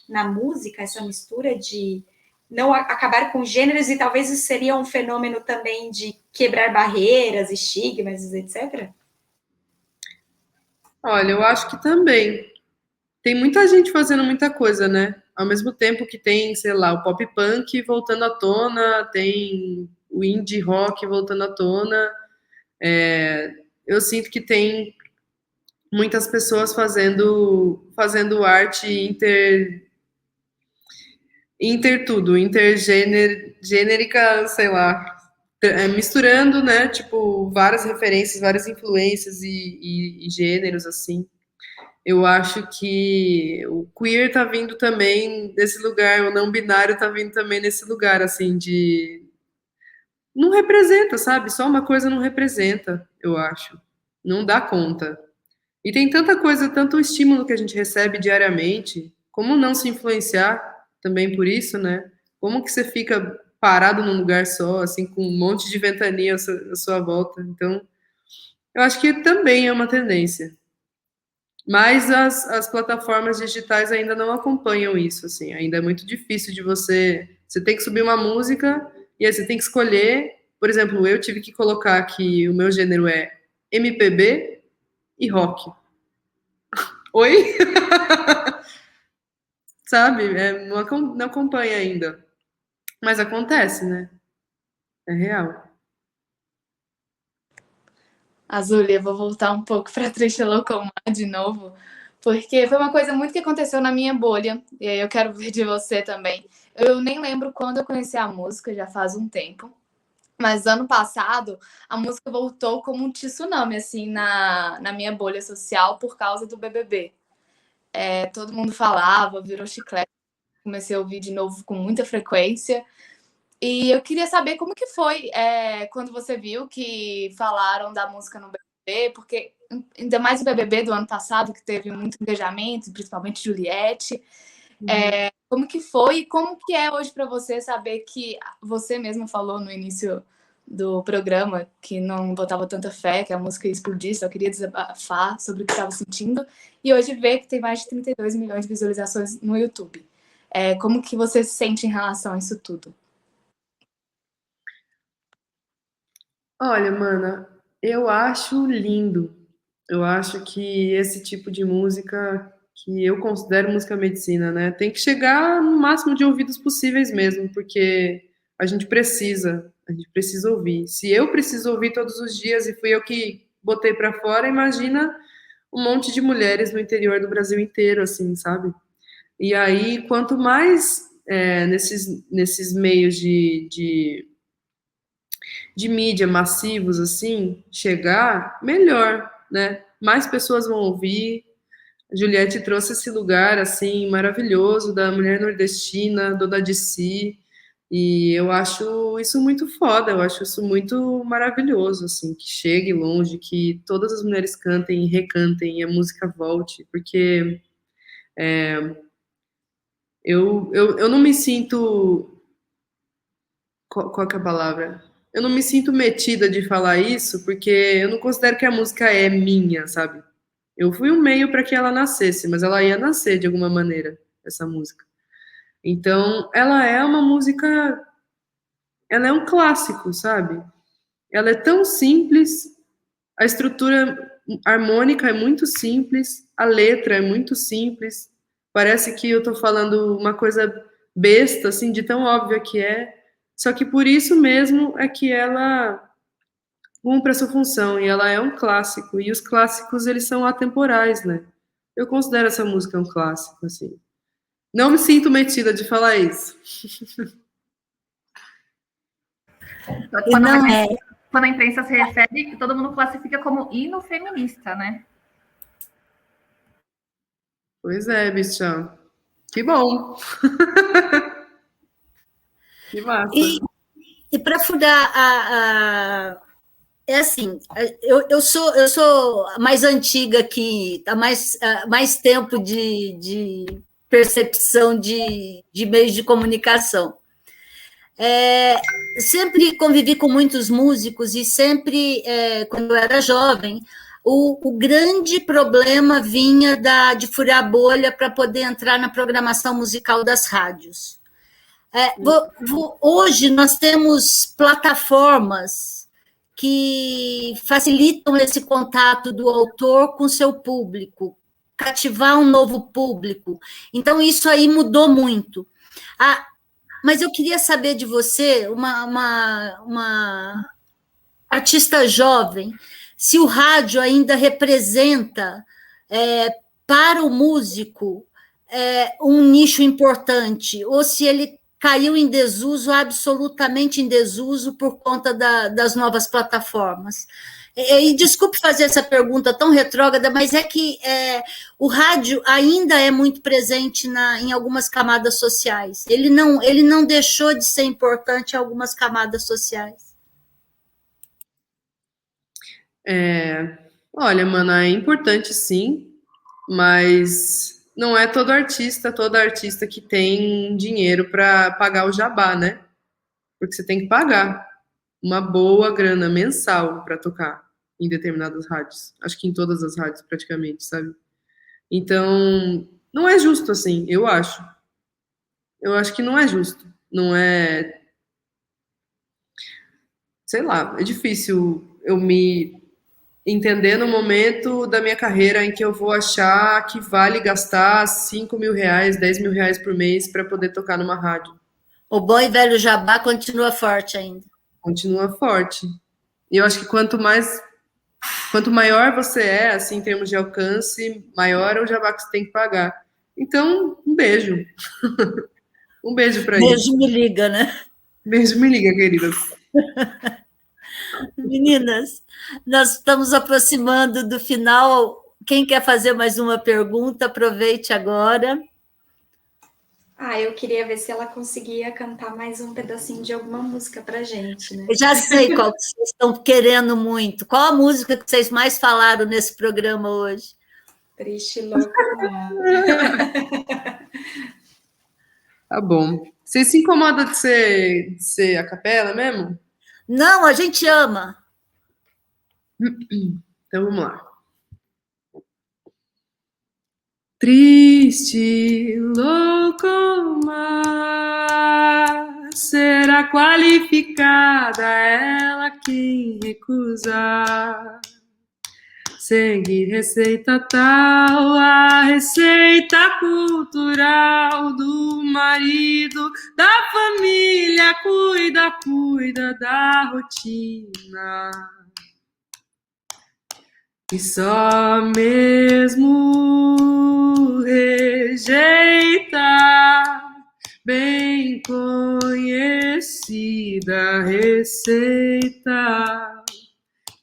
na música, essa mistura de não acabar com gêneros, e talvez isso seria um fenômeno também de quebrar barreiras, estigmas, etc.? Olha, eu acho que também. Tem muita gente fazendo muita coisa, né? Ao mesmo tempo que tem, sei lá, o pop punk voltando à tona, tem o indie rock voltando à tona. Eu sinto que tem muitas pessoas fazendo arte intergênerica, sei lá, misturando, né, tipo, várias referências, várias influências e gêneros, assim. Eu acho que o queer tá vindo também desse lugar, o não binário tá vindo também nesse lugar, assim, de... Não representa, sabe? Só uma coisa não representa, eu acho. Não dá conta. E tem tanta coisa, tanto estímulo que a gente recebe diariamente, como não se influenciar também por isso, né? Como que você fica parado num lugar só, assim, com um monte de ventania à sua volta? Então, eu acho que também é uma tendência. Mas as plataformas digitais ainda não acompanham isso, assim. Ainda é muito difícil de você... Você tem que subir uma música e aí você tem que escolher... Por exemplo, eu tive que colocar que o meu gênero é MPB e rock. Oi? Sabe? Não acompanha ainda. Mas acontece, né? É real. Azulia, vou voltar um pouco para Trisha Locomar de novo, porque foi uma coisa muito que aconteceu na minha bolha, e aí eu quero ver de você também. Eu nem lembro quando eu conheci a música, já faz um tempo, mas ano passado a música voltou como um tsunami, assim, na minha bolha social por causa do BBB. Todo mundo falava, virou chiclete, comecei a ouvir de novo com muita frequência. E eu queria saber como que foi quando você viu que falaram da música no BBB, porque ainda mais o BBB do ano passado, que teve muito engajamento, principalmente Juliette. Como que foi e como que é hoje para você saber que você mesmo falou no início do programa que não botava tanta fé, que a música ia explodir, só queria desabafar sobre o que estava sentindo, e hoje vê que tem mais de 32 milhões de visualizações no YouTube. Como que você se sente em relação a isso tudo? Olha, mana, eu acho lindo. Eu acho que esse tipo de música, que eu considero música medicina, né, tem que chegar no máximo de ouvidos possíveis mesmo, porque a gente precisa ouvir. Se eu preciso ouvir todos os dias e fui eu que botei pra fora, imagina um monte de mulheres no interior do Brasil inteiro, assim, sabe? E aí, quanto mais nesses meios de mídia massivos, assim, chegar, melhor, né? Mais pessoas vão ouvir. A Juliette trouxe esse lugar, assim, maravilhoso da mulher nordestina, dona de si, e eu acho isso muito foda, eu acho isso muito maravilhoso, assim, que chegue longe, que todas as mulheres cantem e recantem e a música volte, porque eu não me sinto... Qual que é a palavra? Eu não me sinto metida de falar isso, porque eu não considero que a música é minha, sabe? Eu fui um meio para que ela nascesse, mas ela ia nascer de alguma maneira, essa música. Então, ela é uma música, ela é um clássico, sabe? Ela é tão simples, a estrutura harmônica é muito simples, a letra é muito simples. Parece que eu tô falando uma coisa besta, assim, de tão óbvia que é. Só que por isso mesmo é que ela cumpre a sua função, e ela é um clássico, e os clássicos, eles são atemporais, né? Eu considero essa música um clássico, assim. Não me sinto metida de falar isso. Quando a imprensa se refere, todo mundo classifica como hino feminista, né? Pois é, bichão. Que bom. Que massa. E para furar é assim, eu sou mais antiga que há mais tempo de percepção de meios de comunicação. Sempre convivi com muitos músicos e sempre, quando eu era jovem, o grande problema vinha de furar a bolha para poder entrar na programação musical das rádios. Hoje nós temos plataformas que facilitam esse contato do autor com seu público, cativar um novo público. Então, isso aí mudou muito. Mas eu queria saber de você, uma artista jovem, se o rádio ainda representa para o músico um nicho importante, ou se ele caiu em desuso, absolutamente em desuso, por conta das novas plataformas. E desculpe fazer essa pergunta tão retrógrada, mas é que o rádio ainda é muito presente em algumas camadas sociais. Ele não deixou de ser importante em algumas camadas sociais. Olha, mana, é importante sim, mas não é toda artista que tem dinheiro para pagar o jabá, né? Porque você tem que pagar uma boa grana mensal para tocar em determinadas rádios. Acho que em todas as rádios, praticamente, sabe? Então, não é justo assim, eu acho. Eu acho que não é justo. Não é. Sei lá, é difícil eu me entender no momento da minha carreira em que eu vou achar que vale gastar 5 mil reais, 10 mil reais por mês para poder tocar numa rádio. O bom e velho jabá continua forte ainda. Continua forte. E eu acho que quanto maior você é, assim, em termos de alcance, maior é o jabá que você tem que pagar. Então, um beijo. Um beijo para eles. Beijo me liga, né? Beijo me liga, queridas. Meninas, nós estamos aproximando do final. Quem quer fazer mais uma pergunta, aproveite agora. Eu queria ver se ela conseguia cantar mais um pedacinho de alguma música pra gente, né? Eu já sei qual que vocês estão querendo muito. Qual a música que vocês mais falaram nesse programa hoje? Triste, louco, não. Tá bom. Você se incomoda de ser a capela mesmo? Não, a gente ama. Então vamos lá. Triste, louco, mas será qualificada ela quem recusar. Seguir receita tal, a receita cultural do marido, da família, cuida da rotina. E só mesmo rejeita bem conhecida receita.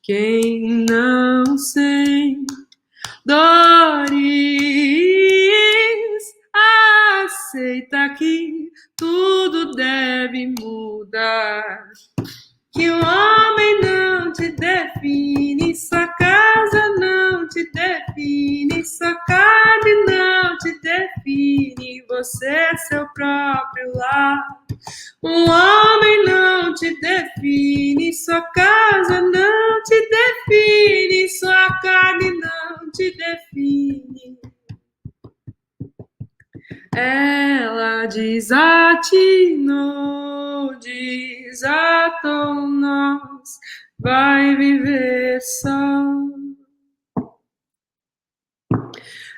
Quem não sem dores aceita que tudo deve mudar. Que o homem não te define, sua casa não te define, sua carne não te define, você é seu próprio lar. Um homem não te define, sua casa não te define, sua carne não te define. Ela desatinou, desatou nós, vai viver só.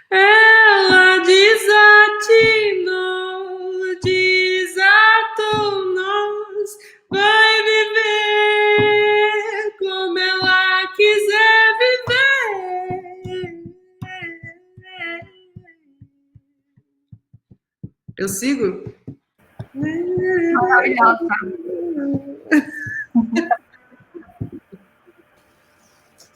Ela desatinou, desatou nós, vai viver como ela quiser viver. Eu sigo? Maravilhosa.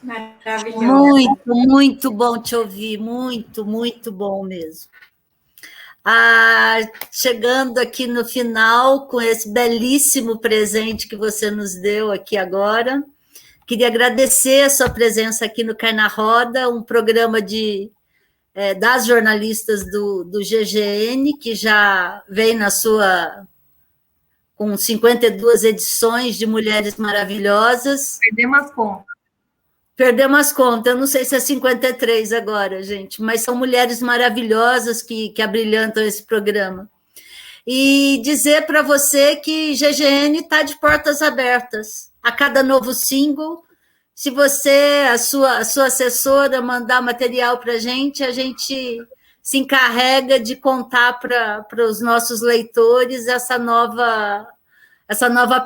Maravilhoso. Muito, muito bom te ouvir, muito, muito bom mesmo. Chegando aqui no final, com esse belíssimo presente que você nos deu aqui agora, queria agradecer a sua presença aqui no Cai na Roda, um programa das jornalistas do GGN, que já vem com 52 edições de Mulheres Maravilhosas. Perdemos as contas, eu não sei se é 53 agora, gente, mas são mulheres maravilhosas que abrilhantam esse programa. E dizer para você que GGN está de portas abertas. A cada novo single, se você, a sua assessora, mandar material para a gente se encarrega de contar para os nossos leitores essa nova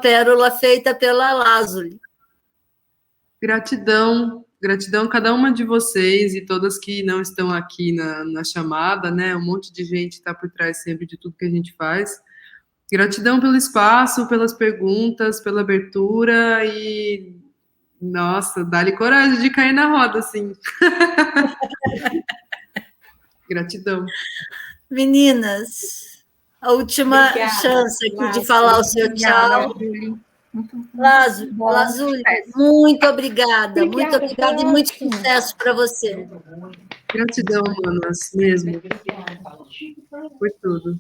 pérola feita pela Lazuli. Gratidão a cada uma de vocês e todas que não estão aqui na chamada, né? Um monte de gente está por trás sempre de tudo que a gente faz. Gratidão pelo espaço, pelas perguntas, pela abertura e Nossa, dá-lhe coragem de cair na roda, assim. Gratidão. Meninas, a última Obrigada, chance aqui de Lázaro. falar o seu Obrigada, tchau. Julie. Lazuli, muito obrigada. Muito Obrigada, obrigada e foi muito ótimo. sucesso para você. Gratidão, manas, mesmo, por tudo.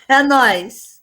É nóis.